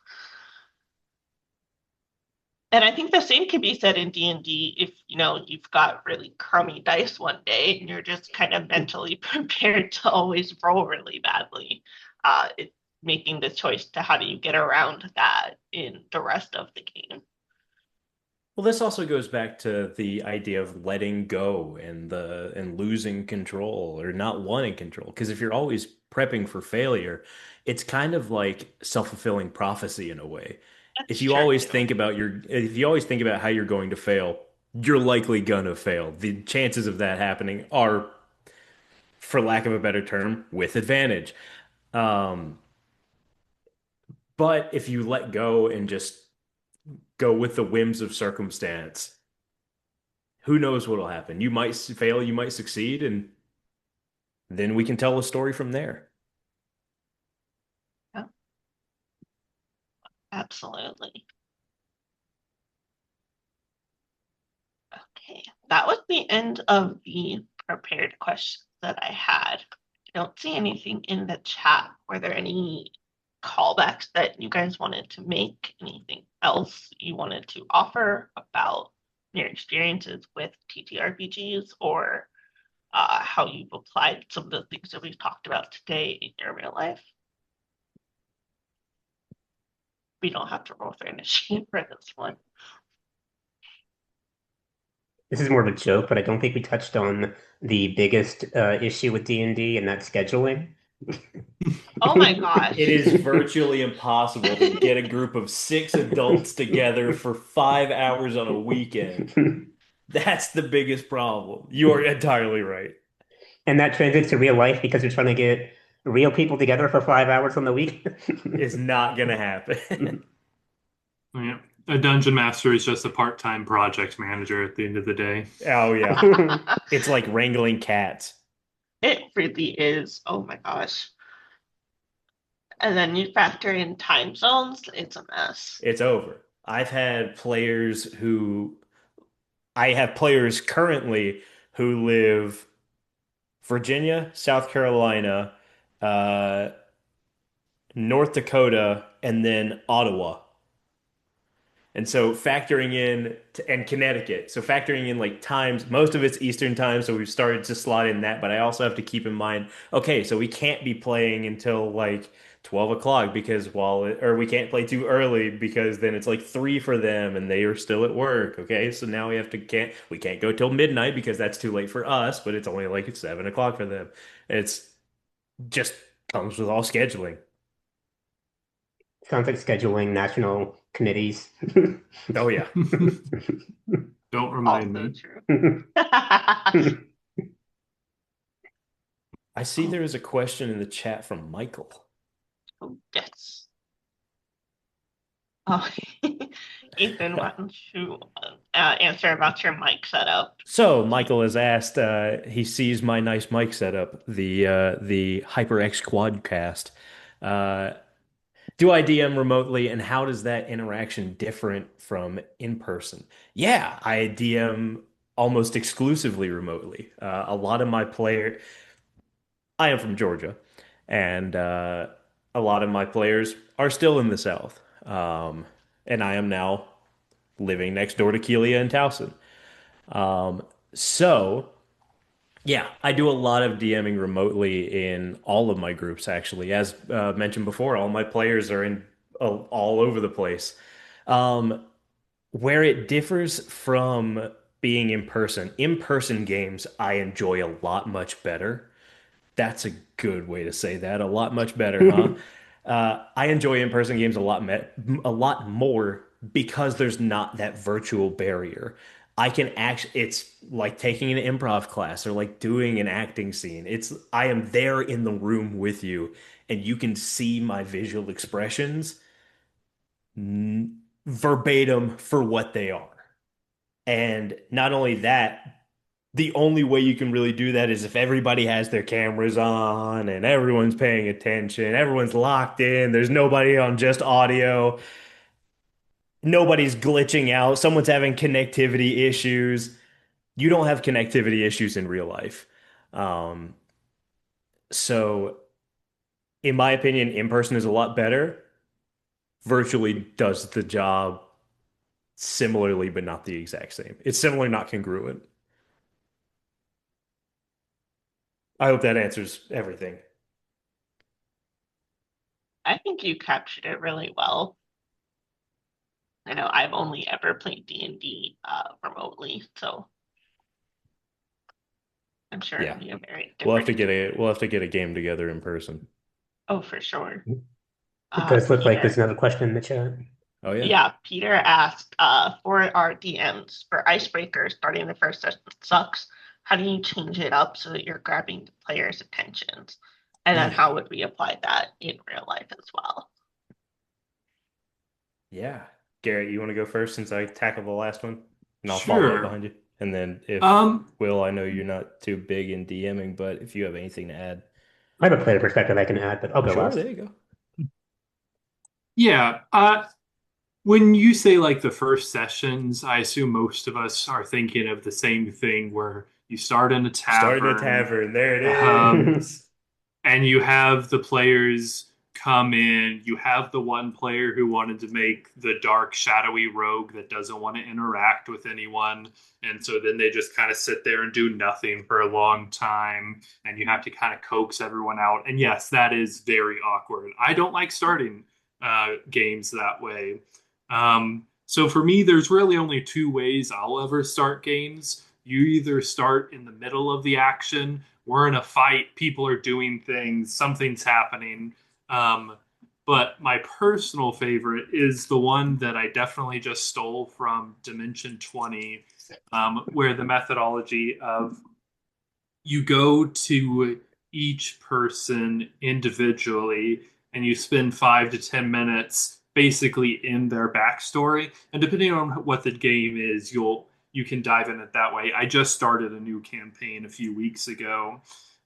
[SPEAKER 1] And I think the same can be said in D&D if, you've got really crummy dice one day and you're just kind of mentally prepared to always roll really badly. It's making the choice to how do you get around that in the rest of the game.
[SPEAKER 2] Well, this also goes back to the idea of letting go and losing control or not wanting control. Because if you're always prepping for failure, it's kind of like self-fulfilling prophecy in a way.
[SPEAKER 1] That's true too.
[SPEAKER 2] If you always think about how you're going to fail, you're likely gonna fail. The chances of that happening are, for lack of a better term, with advantage. Um, but if you let go and just go with the whims of circumstance, who knows what'll happen? You might fail, you might succeed, and then we can tell a story from there.
[SPEAKER 1] Yeah, absolutely. Okay, that was the end of the prepared questions that I had. I don't see anything in the chat. Were there any callbacks that you guys wanted to make? Anything else you wanted to offer about your experiences with TTRPGs or how you've applied some of the things that we've talked about today in your real life? We don't have to roll through initiative for this one.
[SPEAKER 4] This is more of a joke, but I don't think we touched on the biggest issue with D&D, and that's scheduling.
[SPEAKER 1] Oh my
[SPEAKER 2] It
[SPEAKER 1] gosh.
[SPEAKER 2] is virtually impossible to get a group of six adults together for 5 hours on a weekend. That's the biggest problem. You are entirely right.
[SPEAKER 4] And that translates to real life because you're trying to get real people together for 5 hours on the week.
[SPEAKER 2] It's not gonna happen.
[SPEAKER 3] Yeah. A dungeon master is just a part-time project manager at the end of the day.
[SPEAKER 2] Oh yeah. It's like wrangling cats.
[SPEAKER 1] It really is. Oh my gosh. And then you factor in time zones, it's a mess.
[SPEAKER 2] It's over. I have players currently who live Virginia, South Carolina, uh, North Dakota, and then Ottawa. And so factoring in and Connecticut. So factoring in like times, most of it's Eastern time, so we've started to slot in that, but I also have to keep in mind, okay, so we can't be playing until like 12 o'clock because or we can't play too early because then it's like 3 for them and they are still at work. Okay, so now we can't go till midnight because that's too late for us, but it's only like 7 o'clock for them. It's just comes with all scheduling.
[SPEAKER 4] Sounds like scheduling national committees.
[SPEAKER 2] Oh yeah.
[SPEAKER 3] Don't remind
[SPEAKER 1] Also
[SPEAKER 3] me.
[SPEAKER 1] true.
[SPEAKER 2] I see
[SPEAKER 1] Oh,
[SPEAKER 2] there is a question in the chat from Michael.
[SPEAKER 1] oh, yes. Oh, Ethan, why don't you answer about your mic setup,
[SPEAKER 2] So
[SPEAKER 1] please?
[SPEAKER 2] Michael has asked, he sees my nice mic setup, the HyperX Quadcast. Uh, do I DM remotely, and how does that interaction different from in person? Yeah, I DM almost exclusively remotely. A lot of my player, I am from Georgia, and a lot of my players are still in the South, and I am now living next door to Kelia and Towson. Um, so. Yeah, I do a lot of DMing remotely in all of my groups, actually. As mentioned before, all my players are in all over the place. Um, where it differs from being in person games, I enjoy a lot much better. That's a good way to say that. A lot much better, huh? I enjoy in-person games a lot more because there's not that virtual barrier. I can it's like taking an improv class or like doing an acting scene. I am there in the room with you and you can see my visual expressions verbatim for what they are. And not only that, the only way you can really do that is if everybody has their cameras on and everyone's paying attention, everyone's locked in, there's nobody on just audio, nobody's glitching out, someone's having connectivity issues. You don't have connectivity issues in real life. Um, so, in my opinion, in person is a lot better. Virtually does the job similarly, but not the exact same. It's similar, not congruent. I hope that answers everything.
[SPEAKER 1] I think you captured it really well. I know I've only ever played D&D remotely, so I'm sure it'll
[SPEAKER 2] Yeah.
[SPEAKER 1] be a very different experience.
[SPEAKER 2] We'll have to get a game together in person.
[SPEAKER 1] Oh, for sure.
[SPEAKER 4] It does look like there's
[SPEAKER 1] Peter,
[SPEAKER 4] another question in the chat.
[SPEAKER 2] Oh yeah.
[SPEAKER 1] yeah, Peter asked for our DMs for icebreakers starting the first session sucks. How do you change it up so that you're grabbing the players' attentions? And then how
[SPEAKER 2] Ooh.
[SPEAKER 1] would we apply that in real life as well?
[SPEAKER 2] Yeah. Garrett, you want to go first since I tackled the last one? And I'll follow up
[SPEAKER 3] Sure.
[SPEAKER 2] behind you. And then if
[SPEAKER 3] Um,
[SPEAKER 2] Will, I know you're not too big in DMing, but if you have anything to add.
[SPEAKER 4] I have a player perspective I can add, but I'll go
[SPEAKER 2] Sure,
[SPEAKER 4] last.
[SPEAKER 2] there you go.
[SPEAKER 3] yeah. When you say like the first sessions, I assume most of us are thinking of the same thing where you start in a
[SPEAKER 2] Starting a
[SPEAKER 3] tavern,
[SPEAKER 2] tavern. There it
[SPEAKER 3] um,
[SPEAKER 2] is.
[SPEAKER 3] and you have the players come in. You have the one player who wanted to make the dark, shadowy rogue that doesn't want to interact with anyone. And so then they just kind of sit there and do nothing for a long time. And you have to kind of coax everyone out. And yes, that is very awkward. I don't like starting games that way. So for me, there's really only two ways I'll ever start games. You either start in the middle of the action, we're in a fight, people are doing things, something's happening. Um, but my personal favorite is the one that I definitely just stole from Dimension 20, where the methodology of you go to each person individually and you spend 5 to 10 minutes basically in their backstory. And depending on what the game is, you can dive in it that way. I just started a new campaign a few weeks ago.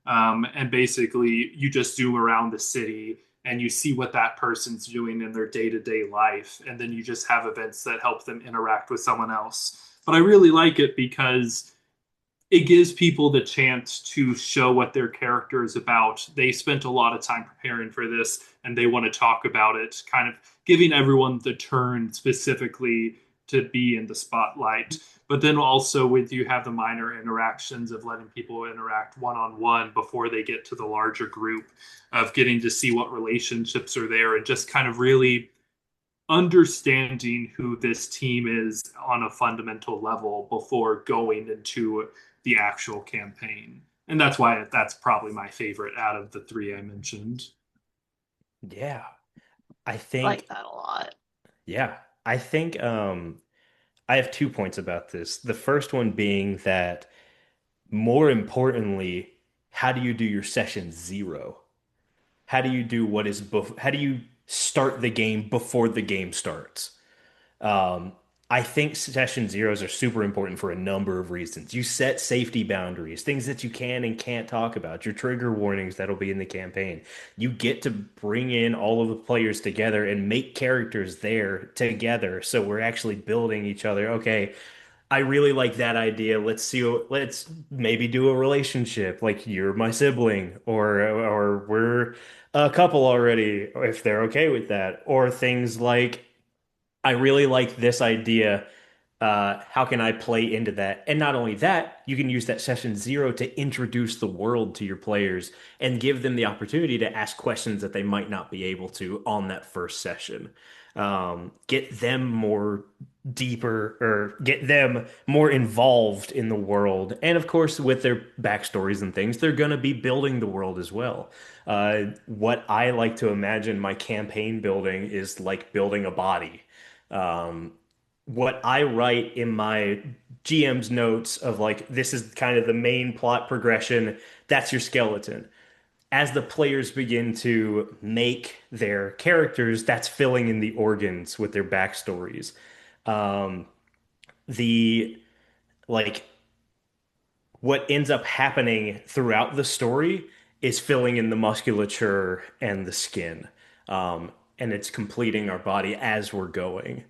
[SPEAKER 3] And basically you just zoom around the city and you see what that person's doing in their day-to-day life. And then you just have events that help them interact with someone else. But I really like it because it gives people the chance to show what their character is about. They spent a lot of time preparing for this and they want to talk about it, kind of giving everyone the turn specifically to be in the spotlight. But then also with you have the minor interactions of letting people interact one on one before they get to the larger group, of getting to see what relationships are there and just kind of really understanding who this team is on a fundamental level before going into the actual campaign. And that's why that's probably my favorite out of the three I mentioned.
[SPEAKER 2] Yeah. I
[SPEAKER 1] I like
[SPEAKER 2] think,
[SPEAKER 1] that a lot.
[SPEAKER 2] yeah, I think I have 2 points about this. The first one being that more importantly, how do you do your session zero? How do you do what is bef how do you start the game before the game starts? Um, I think session zeros are super important for a number of reasons. You set safety boundaries, things that you can and can't talk about, your trigger warnings that'll be in the campaign. You get to bring in all of the players together and make characters there together. So we're actually building each other. Okay, I really like that idea. Let's maybe do a relationship. Like you're my sibling, or we're a couple already, if they're okay with that. Or things like I really like this idea. How can I play into that? And not only that, you can use that session zero to introduce the world to your players and give them the opportunity to ask questions that they might not be able to on that first session. Get them more deeper or get them more involved in the world. And of course, with their backstories and things, they're going to be building the world as well. What I like to imagine my campaign building is like building a body. Um, what I write in my GM's notes of like, this is kind of the main plot progression, that's your skeleton. As the players begin to make their characters, that's filling in the organs with their backstories. Um, the like what ends up happening throughout the story is filling in the musculature and the skin. And it's completing our body as we're going.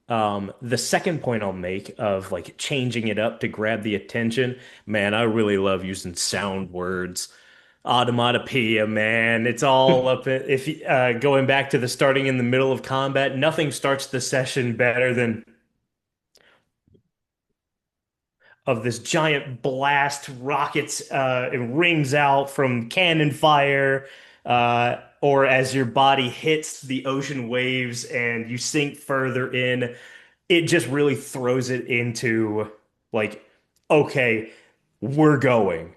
[SPEAKER 2] The second point I'll make of like changing it up to grab the attention, man, I really love using sound words. Automatopoeia, man. It's all up in, if going back to the starting in the middle of combat, nothing starts the session better than of this giant blast rockets and rings out from cannon fire or as your body hits the ocean waves and you sink further in, it just really throws it into like, okay, we're going.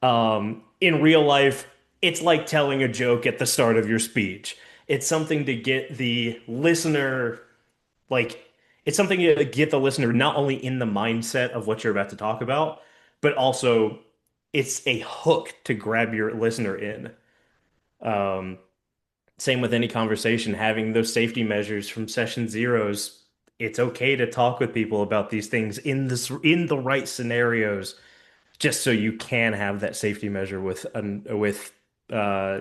[SPEAKER 2] In real life, it's like telling a joke at the start of your speech. It's something to get the listener like it's something to get the listener not only in the mindset of what you're about to talk about, but also it's a hook to grab your listener in. Um, Same with any conversation, having those safety measures from session zeros. It's okay to talk with people about these things in the right scenarios, just so you can have that safety measure with uh,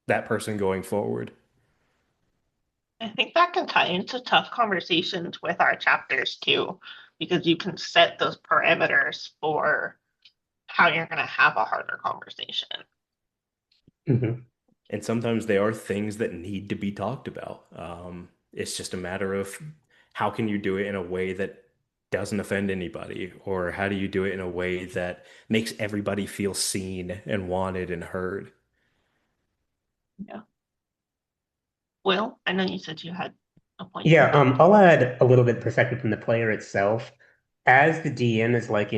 [SPEAKER 2] that person going forward.
[SPEAKER 1] I think that can tie into tough conversations with our chapters too, because you can set those parameters for how you're going to have a harder conversation.
[SPEAKER 4] Mhm.
[SPEAKER 2] And sometimes they are things that need to be talked about. It's just a matter of how can you do it in a way that doesn't offend anybody, or how do you do it in a way that makes everybody feel seen and wanted and heard?
[SPEAKER 1] Yeah. Will, I know you said you had a point
[SPEAKER 4] Yeah,
[SPEAKER 1] to make.
[SPEAKER 4] I'll add a little bit perspective from the player itself. As the DM is like,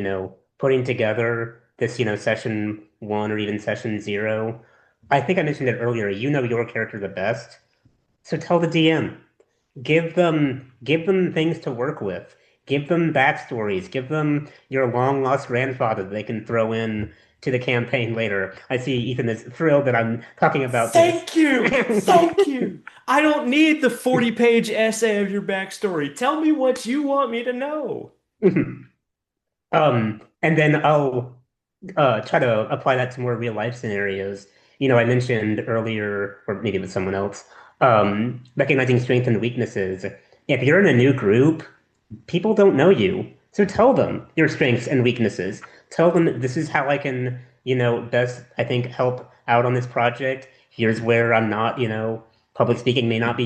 [SPEAKER 4] putting together this, session one or even session zero. I think I mentioned it earlier. You know your character the best. So tell the DM. Give them things to work with. Give them backstories. Give them your long lost grandfather that they can throw in to the campaign later. I see Ethan is thrilled that I'm talking about this.
[SPEAKER 2] Thank you. Thank you. I don't need the 40-page essay of your backstory. Tell me what you want me to know.
[SPEAKER 4] And then I'll try to apply that to more real life scenarios. I mentioned earlier, or maybe with someone else, recognizing strengths and weaknesses. If you're in a new group, people don't know you. So tell them your strengths and weaknesses. Tell them this is how I can, best, I think, help out on this project. Here's where I'm not, public speaking may not be,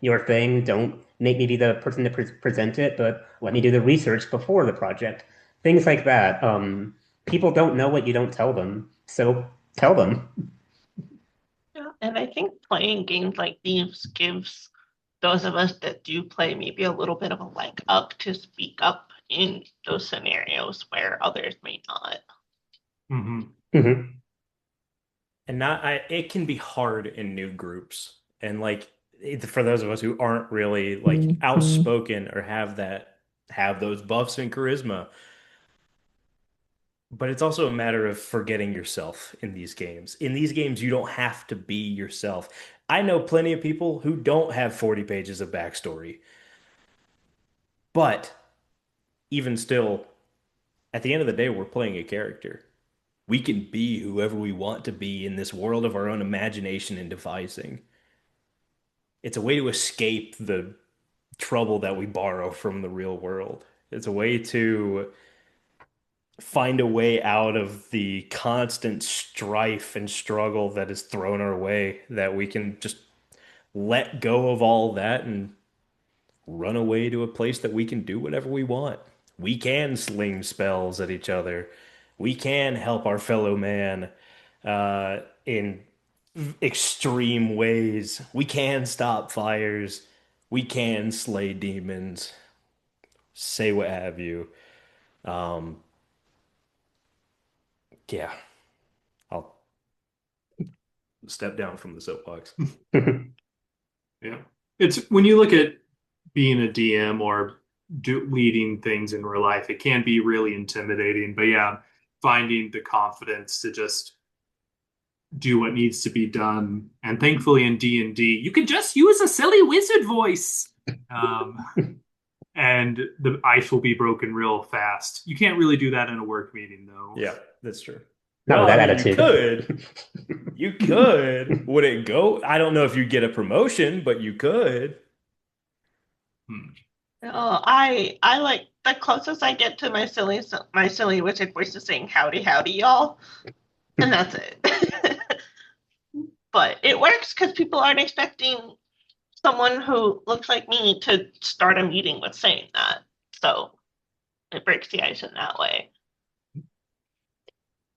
[SPEAKER 4] your thing. Don't make me be the person to present it, but let me do the research before the project. Things like that. People don't know what you don't tell them, so tell them.
[SPEAKER 1] Yeah, and I think playing games like these gives those of us that do play maybe a little bit of a leg up to speak up in those scenarios where others may not.
[SPEAKER 3] Hmm.
[SPEAKER 4] Hmm.
[SPEAKER 2] And it can be hard in new groups. And like for those of us who aren't really like outspoken or have those buffs and charisma, but it's also a matter of forgetting yourself in these games. In these games, you don't have to be yourself. I know plenty of people who don't have 40 pages of backstory, but even still, at the end of the day, we're playing a character. We can be whoever we want to be in this world of our own imagination and devising. It's a way to escape the trouble that we borrow from the real world. It's a way to find a way out of the constant strife and struggle that is thrown our way, that we can just let go of all that and run away to a place that we can do whatever we want. We can sling spells at each other. We can help our fellow man in extreme ways. We can stop fires. We can slay demons. Say what have you. Um, yeah, I'll step down from the soapbox.
[SPEAKER 3] Yeah. It's when you look at being a DM or leading things in real life, it can be really intimidating. But yeah, finding the confidence to just do what needs to be done. And thankfully in D&D, you can just use a silly wizard voice. Um, and the ice will be broken real fast. You can't really do that in a work meeting, though.
[SPEAKER 2] Yeah, that's true.
[SPEAKER 4] Not
[SPEAKER 2] Well,
[SPEAKER 4] with
[SPEAKER 2] I
[SPEAKER 4] that
[SPEAKER 2] mean, you
[SPEAKER 4] attitude.
[SPEAKER 2] could. You could. Would it go? I don't know if you get a promotion, but you could.
[SPEAKER 3] Hmm.
[SPEAKER 1] Oh, I like the closest I get to my silly wizard voice is saying howdy howdy y'all, and that's it. But it works because people aren't expecting someone who looks like me to start a meeting with saying that. So it breaks the ice in that way.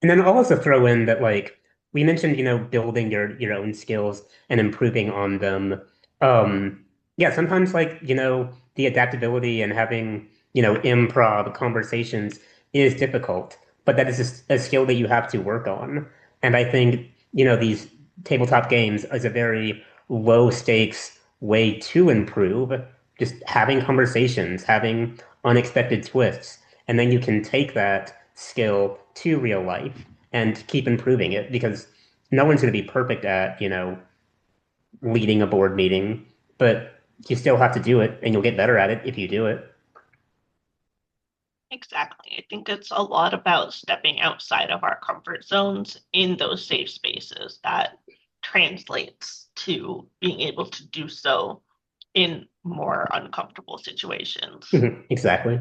[SPEAKER 4] And then I'll also throw in that like we mentioned, building your own skills and improving on them. Yeah, sometimes like, the adaptability and having, improv conversations is difficult, but that is a skill that you have to work on. And I think, these tabletop games is a very low stakes way to improve, just having conversations, having unexpected twists, and then you can take that skill to real life and keep improving it because no one's going to be perfect at, leading a board meeting, but you still have to do it and you'll get better at it if you do it.
[SPEAKER 1] Exactly. I think it's a lot about stepping outside of our comfort zones in those safe spaces that translates to being able to do so in more uncomfortable situations.
[SPEAKER 4] Exactly.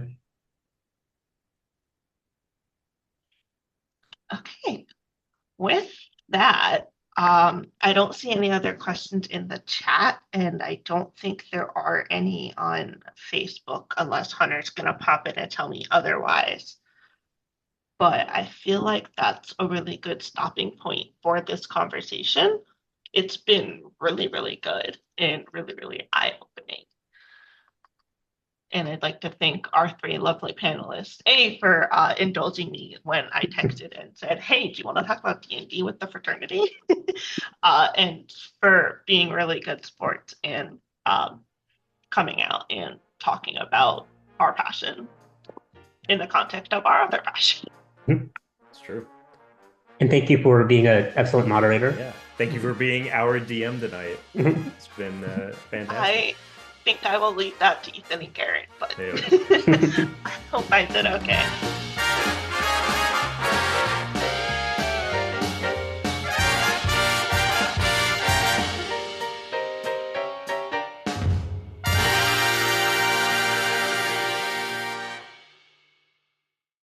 [SPEAKER 1] Okay, with that, I don't see any other questions in the chat, and I don't think there are any on Facebook unless Hunter's gonna pop in and tell me otherwise. But I feel like that's a really good stopping point for this conversation. It's been really, really good and really, really eye-opening. And I'd like to thank our three lovely panelists, A, for indulging me when I texted and said, hey, do you want to talk about D&D with the fraternity? And for being really good sports and coming out and talking about our passion in the context of our other passion.
[SPEAKER 2] It's true.
[SPEAKER 4] And thank you for being an excellent moderator.
[SPEAKER 2] Yeah. Thank you for being our DM tonight. It's been fantastic.
[SPEAKER 1] I think I will leave that to Ethan and Garrett, but
[SPEAKER 2] Yeah.
[SPEAKER 1] I hope I did okay.